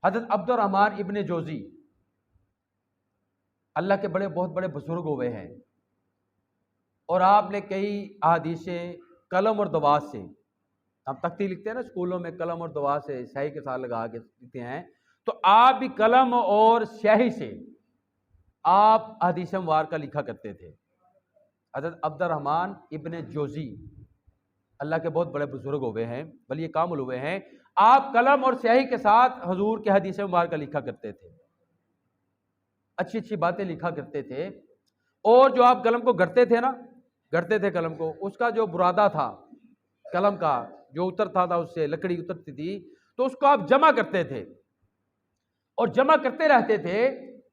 حضرت عبد الرحمن ابن جوزی اللہ کے بہت بڑے بزرگ ہوئے ہیں، اور آپ نے کئی احادیثیں قلم اور دوات سے، ہم تختی لکھتے ہیں نا اسکولوں میں، قلم اور دوات سے سیاہی کے ساتھ لگا کے لکھتے ہیں، تو آپ بھی قلم اور سیاہی سے آپ احادیث مبارکہ لکھا کرتے تھے۔ حضرت عبد الرحمن ابن جوزی اللہ کے بہت بڑے بزرگ ہوئے ہیں، ولی کامل ہوئے ہیں، آپ قلم اور سیاہی کے ساتھ حضور کے حدیث مبارکہ لکھا کرتے تھے، اچھی اچھی باتیں لکھا کرتے تھے، اور جو آپ قلم کو گھڑتے تھے نا، گھڑتے تھے قلم کو، اس کا جو برادہ تھا قلم کا جو اترتا تھا، اس سے لکڑی اترتی تھی، تو اس کو آپ جمع کرتے تھے اور جمع کرتے رہتے تھے،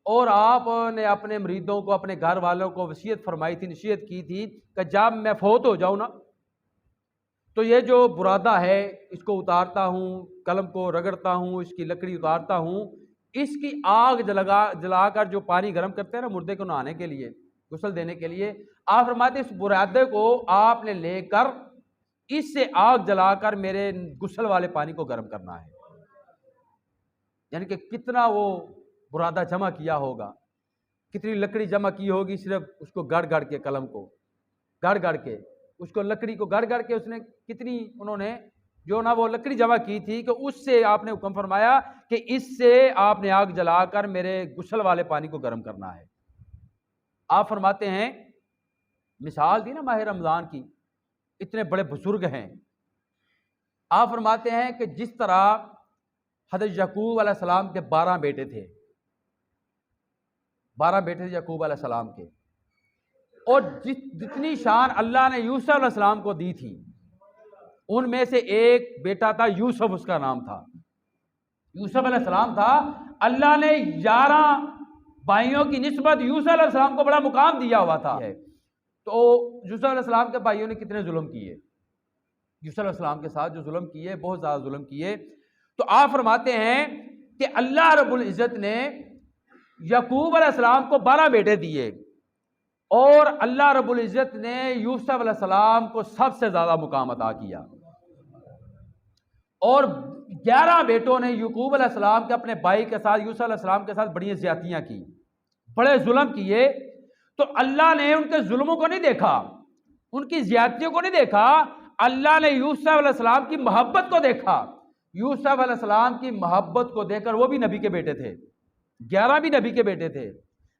اور آپ نے اپنے مریدوں کو، اپنے گھر والوں کو وصیت فرمائی تھی، نصیحت کی تھی کہ جب میں فوت ہو جاؤں نا، تو یہ جو برادہ ہے اس کو اتارتا ہوں، قلم کو رگڑتا ہوں، اس کی لکڑی اتارتا ہوں، اس کی آگ جلا کر جو پانی گرم کرتے ہیں نا مردے کو نہانے کے لیے، غسل دینے کے لیے، آپ فرماتے اس برادے کو آپ نے لے کر اس سے آگ جلا کر میرے غسل والے پانی کو گرم کرنا ہے۔ یعنی کہ کتنا وہ برادہ جمع کیا ہوگا، کتنی لکڑی جمع کی ہوگی، صرف اس کو گڑ گڑ کے، قلم کو گڑ گڑ کے، اس کو لکڑی کو گڑ گڑ کے، اس نے کتنی انہوں نے جو نا وہ لکڑی جمع کی تھی، کہ اس سے آپ نے حکم فرمایا کہ اس سے آپ نے آگ جلا کر میرے غسل والے پانی کو گرم کرنا ہے۔ آپ فرماتے ہیں، مثال دی نا ماہ رمضان کی، اتنے بڑے بزرگ ہیں، آپ فرماتے ہیں کہ جس طرح حضرت یعقوب علیہ السلام کے 12 بیٹے تھے، 12 بیٹے تھے یعقوب علیہ السلام کے، اور جتنی شان اللہ نے یوسف علیہ السلام کو دی تھی، ان میں سے ایک بیٹا تھا یوسف، اس کا نام تھا یوسف علیہ السلام تھا۔ اللہ نے 11 بھائیوں کی نسبت یوسف علیہ السلام کو بڑا مقام دیا ہوا تھا۔ تو یوسف علیہ السلام کے بھائیوں نے کتنے ظلم کیے، یوسف علیہ السلام کے ساتھ جو ظلم کیے، بہت زیادہ ظلم کیے۔ تو آپ فرماتے ہیں کہ اللہ رب العزت نے یعقوب علیہ السلام کو 12 بیٹے دیے، اور اللہ رب العزت نے یوسف علیہ السلام کو سب سے زیادہ مقام عطا کیا، اور 11 بیٹوں نے یعقوب علیہ السلام کے اپنے بھائی کے ساتھ، یوسف علیہ السلام کے ساتھ بڑی زیادتیاں کی، بڑے ظلم کیے۔ تو اللہ نے ان کے ظلموں کو نہیں دیکھا، ان کی زیادتیوں کو نہیں دیکھا، اللہ نے یوسف علیہ السلام کی محبت کو دیکھا۔ یوسف علیہ السلام کی محبت کو دیکھ کر، وہ بھی نبی کے بیٹے تھے، 11 بھی نبی کے بیٹے تھے،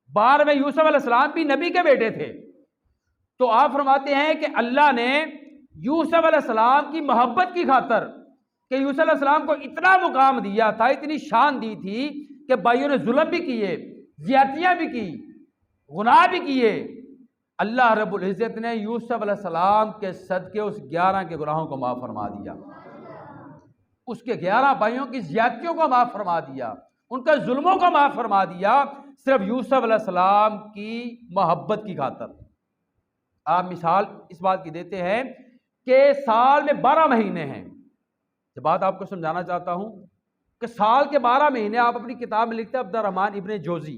12 میں یوسف علیہ السلام بھی نبی کے بیٹے تھے۔ تو آپ فرماتے ہیں کہ اللہ نے یوسف علیہ السلام کی محبت کی خاطر، کہ یوسف علیہ السلام کو اتنا مقام دیا تھا، اتنی شان دی تھی، کہ بھائیوں نے ظلم بھی کیے، زیادتیاں بھی کی، گناہ بھی کیے، اللہ رب العزت نے یوسف علیہ السلام کے صدقے اس 11 کے گناہوں کو معاف فرما دیا، اس کے 11 بھائیوں کی زیادتیوں کو معاف فرما دیا، ان کے ظلموں کو معاف فرما دیا، صرف یوسف علیہ السلام کی محبت کی خاطر۔ آپ مثال اس بات کی دیتے ہیں کہ سال میں 12 مہینے ہیں، یہ بات آپ کو سمجھانا چاہتا ہوں کہ سال کے 12 مہینے، آپ اپنی کتاب میں لکھتے ہیں، عبد الرحمن ابن جوزی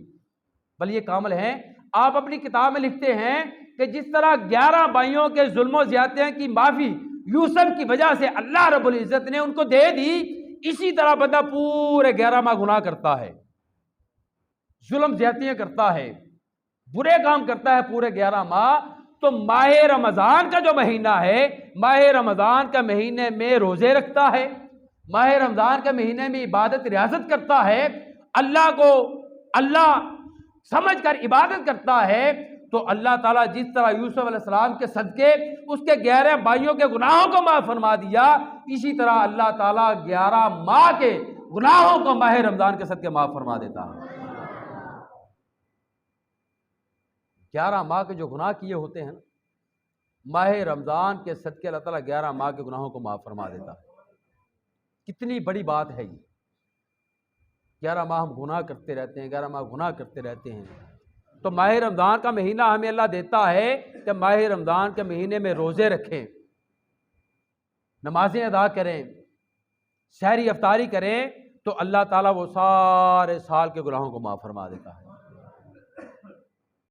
ولی کامل ہیں، آپ اپنی کتاب میں لکھتے ہیں کہ جس طرح 11 بھائیوں کے ظلم و زیادتیوں کی معافی یوسف کی وجہ سے اللہ رب العزت نے ان کو دے دی، اسی طرح بندہ پورے 11 ماہ گناہ کرتا ہے، ظلم زیادتیاں کرتا ہے، برے کام کرتا ہے پورے 11 ماہ، تو ماہ رمضان کا جو مہینہ ہے، ماہ رمضان کا مہینے میں روزے رکھتا ہے، ماہ رمضان کے مہینے میں عبادت ریاضت کرتا ہے، اللہ کو اللہ سمجھ کر عبادت کرتا ہے، تو اللہ تعالیٰ جس طرح یوسف علیہ السلام کے صدقے اس کے 11 بھائیوں کے گناہوں کو معاف فرما دیا، اسی طرح اللہ تعالیٰ 11 ماہ کے گناہوں کو ماہ رمضان کے صدقے معاف فرما دیتا ہے۔ 11 ماہ کے جو گناہ کیے ہوتے ہیں، ماہ رمضان کے صدقے اللہ تعالیٰ 11 ماہ کے گناہوں کو معاف فرما دیتا ہے۔ کتنی بڑی بات ہے یہ، 11 ماہ ہم گناہ کرتے رہتے ہیں، 11 ماہ گناہ کرتے رہتے ہیں، تو ماہ رمضان کا مہینہ ہمیں اللہ دیتا ہے کہ ماہ رمضان کے مہینے میں روزے رکھیں، نمازیں ادا کریں، سحری افطاری کریں، تو اللہ تعالیٰ وہ سارے سال کے گناہوں کو معاف فرما دیتا ہے۔